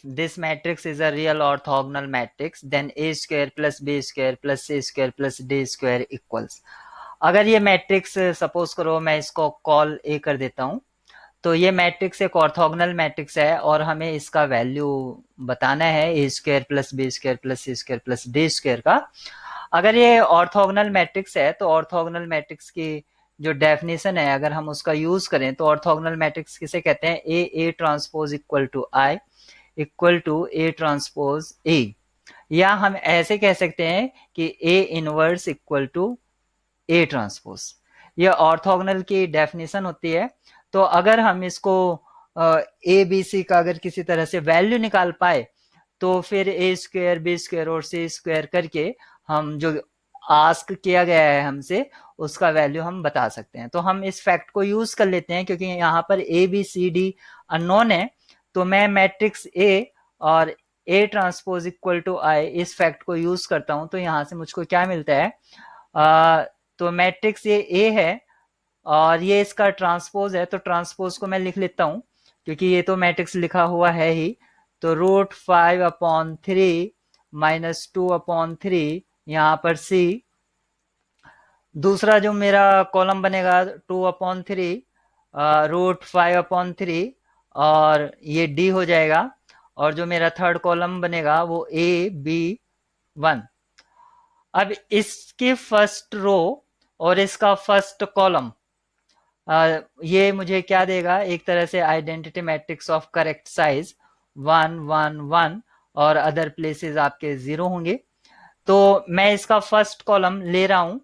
this matrix is a real orthogonal matrix, then a square plus b square plus c square plus d square equals. अगर ये matrix suppose करो मैं इसको call ए कर देता हूँ, तो ये मैट्रिक्स एक ऑर्थोगोनल मैट्रिक्स है और हमें इसका वैल्यू बताना है a square plus b square plus c square plus d square का। अगर ये ऑर्थोगोनल मैट्रिक्स है तो ऑर्थोगोनल मैट्रिक्स की जो डेफिनेशन है अगर हम उसका यूज करें तो ऑर्थोगोनल मैट्रिक्स किसे कहते हैं, A transpose equal to I equal to A transpose A, या हम ऐसे कह सकते हैं कि A inverse equal to A transpose. ये ऑर्थोगोनल की डेफिनेशन होती है। तो अगर हम इसको ए बी सी का अगर किसी तरह से वैल्यू निकाल पाए तो फिर ए स्क्वायर बी स्क्वायर और सी स्क्वायर करके हम जो आस्क किया गया है हमसे उसका वैल्यू हम बता सकते हैं। तो हम इस फैक्ट को यूज कर लेते हैं क्योंकि यहाँ पर A B C D unknown है, तो मैं मैट्रिक्स ए और A transpose equal to I इस फैक्ट को यूज करता हूं। तो यहाँ से मुझको क्या मिलता है, तो मैट्रिक्स ये ए है और ये इसका ट्रांसपोज है, तो ट्रांसपोज को मैं लिख लेता हूं क्योंकि ये तो मैट्रिक्स लिखा हुआ है ही। तो √5/3 -2/3 यहाँ पर सी, दूसरा जो मेरा कॉलम बनेगा 2/3 √5/3 और ये डी हो जाएगा, और जो मेरा थर्ड कॉलम बनेगा वो AB1। अब इसकी फर्स्ट रो और इसका फर्स्ट कॉलम ये मुझे क्या देगा, एक तरह से identity matrix of correct size 1 1 1 और अदर प्लेसेस आपके 0 होंगे। तो मैं इसका फर्स्ट कॉलम ले रहा हूं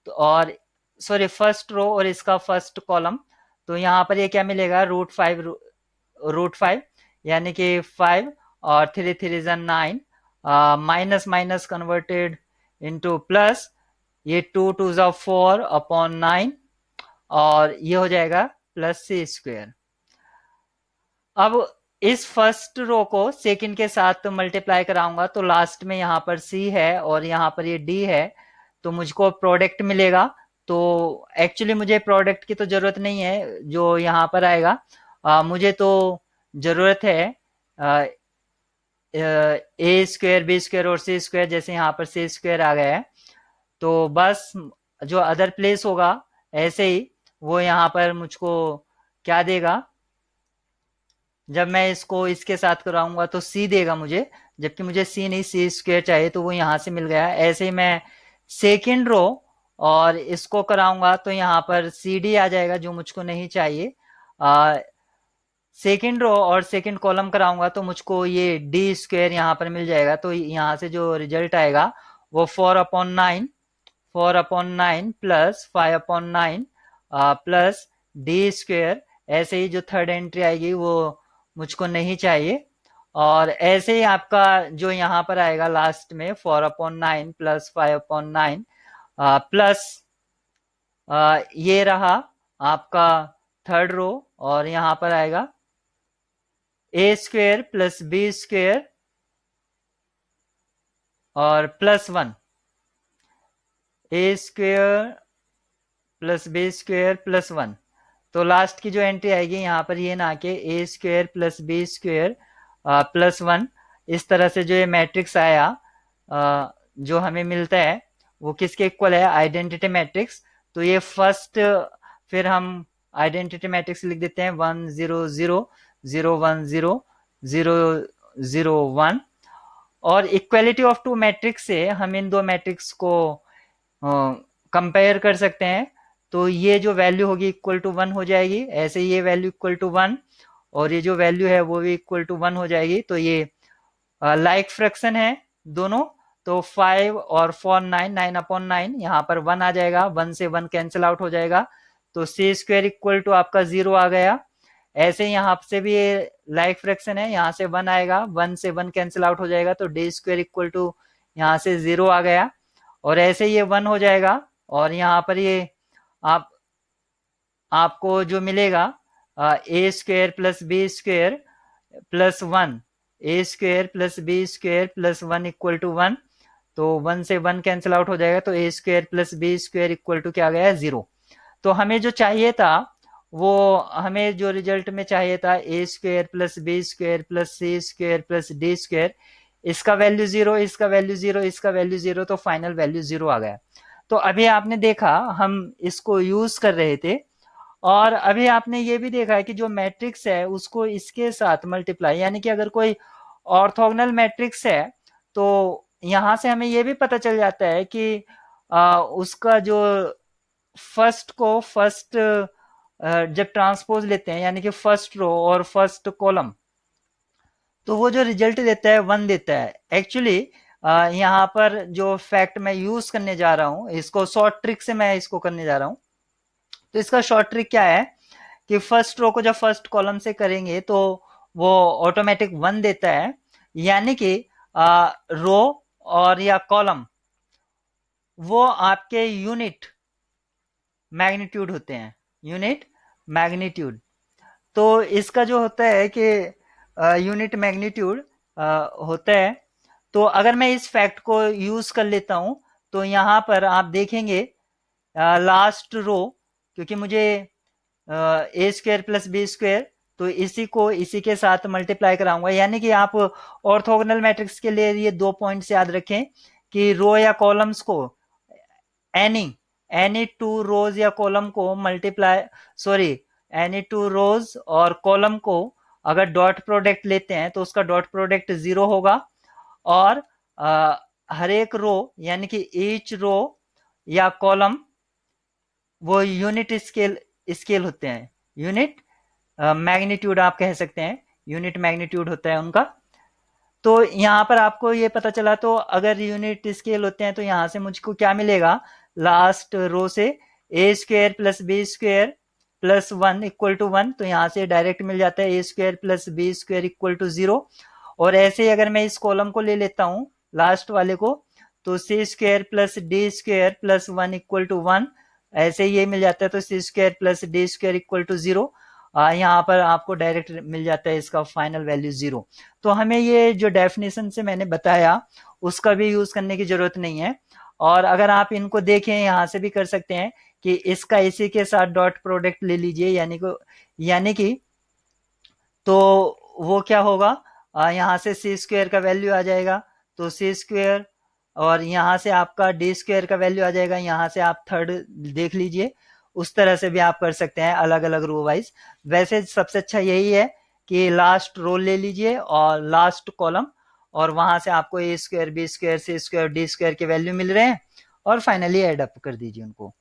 तो, और सॉरी फर्स्ट रो और इसका फर्स्ट कॉलम, तो यहाँ पर ये क्या मिलेगा, √5 यानी कि 5 और 3 3 9, minus minus converted into plus, ये 2 2 4/9 और ये हो जाएगा प्लस सी स्क्वायर। अब इस फर्स्ट रो को सेकंड के साथ तो मल्टीप्लाई कराऊंगा तो लास्ट में यहाँ पर सी है और यहाँ पर ये डी है, तो मुझको प्रोडक्ट मिलेगा। तो एक्चुअली मुझे प्रोडक्ट की तो जरूरत नहीं है जो यहाँ पर आएगा, मुझे तो जरूरत है ए स्क्वायर बी स्क्वायर और सी स्क्वायर, जैसे यहाँ पर सी स्क्वायर आ गया है। तो बस जो अदर प्लेस होगा ऐसे ही वो यहाँ पर मुझको क्या देगा, जब मैं इसको इसके साथ कराऊंगा तो सी देगा मुझे, जबकि मुझे सी नहीं सी स्क्वायर चाहिए, तो वो यहाँ से मिल गया। ऐसे ही मैं सेकेंड रो और इसको कराऊंगा तो यहाँ पर सी डी आ जाएगा जो मुझको नहीं चाहिए। सेकेंड रो और सेकेंड कॉलम कराऊंगा तो मुझको ये डी स्क्वायर यहाँ पर मिल जाएगा। तो यहाँ से जो रिजल्ट आएगा वो 4/9 प्लस 5/9 प्लस डी स्क्वायर। ऐसे ही जो थर्ड एंट्री आएगी वो मुझको नहीं चाहिए, और ऐसे ही आपका जो यहाँ पर आएगा लास्ट में 4/9 प्लस 5/9 प्लस ये रहा आपका थर्ड रो, और यहाँ पर आएगा a square plus b square और plus 1, a square plus b square plus 1। तो लास्ट की जो एंट्री आएगी यहाँ पर ये ना कि a square plus b square plus 1, इस तरह से जो ये मैट्रिक्स आया जो हमें मिलता है वो किसके इक्वल है, आइडेंटिटी मैट्रिक्स। तो ये फर्स्ट फिर हम आइडेंटिटी मैट्रिक्स लिख देते हैं 1 0 0 0 1 0 0 0 1, और इक्वलिटी ऑफ टू मैट्रिक्स से हम इन दो मैट्रिक्स को कंपेयर कर सकते हैं। तो ये जो वैल्यू होगी इक्वल टू 1 हो जाएगी, ऐसे ये वैल्यू इक्वल टू 1 और ये जो वैल्यू है वो भी इक्वल टू 1 हो जाएगी। तो ये लाइक फ्रैक्शन है दोनों, तो 5 और 4 9 9/9, यहाँ पर 1 आ जाएगा, 1 से 1 कैंसिल आउट हो जाएगा, तो सी स्क्वायर इक्वल टू आपका 0 आ गया। ऐसे यहाँ से भी ये लाइक फ्रैक्शन है, यहाँ से 1 आएगा, 1 से 1 कैंसिल आउट हो जाएगा, तो डी स्क्वायर इक्वल टू यहाँ से 0 आ गया, और ऐसे ये 1 हो जाएगा। और यहाँ पर ये आपको जो मिलेगा a square plus b square plus 1, a square plus b square plus 1 equal to 1, तो 1 से 1 कैंसिल आउट हो जाएगा, तो a square plus b square equal to क्या आ गया, 0। तो हमें जो चाहिए था वो हमें जो रिजल्ट में चाहिए था a square plus b square plus c square plus d square, इसका वैल्यू जीरो, इसका वैल्यू जीरो, इसका वैल्यू जीरो, तो फाइनल वैल्यू जीरो आ गया। तो अभी आपने देखा हम इसको यूज कर रहे थे, और अभी आपने ये भी देखा है कि जो मैट्रिक्स है उसको इसके साथ मल्टीप्लाई, यानी कि अगर कोई ऑर्थोगोनल मैट्रिक्स है तो यहां से हमें ये भी पता चल जाता है कि उसका जो फर्स्ट को फर्स्ट जब ट्रांसपोज लेते हैं, यानी कि फर्स्ट रो और फर्स्ट कॉलम, तो वो जो रिजल्ट देता है वन देता है। एक्चुअली यहाँ पर जो फैक्ट मैं यूज करने जा रहा हूँ, इसको शॉर्ट ट्रिक से मैं इसको करने जा रहा हूँ। तो इसका शॉर्ट ट्रिक क्या है कि फर्स्ट रो को जब फर्स्ट कॉलम से करेंगे तो वो ऑटोमेटिक वन देता है, यानी कि रो और या कॉलम वो आपके यूनिट मैग्नीट्यूड होते हैं, यूनिट मैग्नीट्यूड। तो इसका जो होता है कि यूनिट मैग्नीट्यूड होता है। तो अगर मैं इस फैक्ट को यूज कर लेता हूं तो यहां पर आप देखेंगे लास्ट रो, क्योंकि मुझे ए स्क्वेयर प्लस बी स्क्वेयर, तो इसी को इसी के साथ मल्टीप्लाई कराऊंगा, यानी कि आप ऑर्थोगोनल मैट्रिक्स के लिए ये 2 पॉइंट्स याद रखें कि रो या कॉलम्स को एनी एनी टू रोज या कॉलम को multiply, sorry, any two rows और कॉलम को अगर डॉट प्रोडक्ट लेते हैं तो उसका डॉट प्रोडक्ट जीरो होगा, और हर एक रो यानी कि ईच रो या कॉलम वो यूनिट स्केल स्केल होते हैं, यूनिट मैग्नीट्यूड आप कह सकते हैं, यूनिट मैग्नीट्यूड होता है उनका। तो यहाँ पर आपको ये पता चला, तो अगर यूनिट स्केल होते हैं तो यहाँ से मुझको क्या मिलेगा, लास्ट रो से a square plus b square plus one equal to one, तो यहाँ से डायरेक्ट मिल जाता है a square plus b square equal to zero. और ऐसे ही अगर मैं इस कॉलम को ले लेता हूँ लास्ट वाले को, तो c square plus d square plus one equal to one, ऐसे ही ये मिल जाता है, तो c square plus d square equal to zero. यहाँ पर आपको डायरेक्ट मिल जाता है इसका फाइनल वैल्यू जीरो। तो हमें ये जो डेफिनेशन से मैंने बताया उसका भी यूज करने की जरूरत नहीं है। और अगर आप इनको देखें यहाँ से भी कर सकते हैं कि इसका इसी के साथ डॉट प्रोडक्ट ले लीजिए, यानी कि तो वो क्या होगा, यहाँ से सी स्क्वेयर का वैल्यू आ जाएगा, तो सी स्क्वेयर, और यहाँ से आपका डी स्क्वेयर का वैल्यू आ जाएगा, यहाँ से आप थर्ड देख लीजिए। उस तरह से भी आप कर सकते हैं अलग अलग रो वाइज। वैसे सबसे अच्छा यही है कि लास्ट रो ले लीजिए और लास्ट कॉलम, और वहां से आपको ए square B square C square D square के वैल्यू मिल रहे हैं, और फाइनली एड अप कर दीजिए उनको।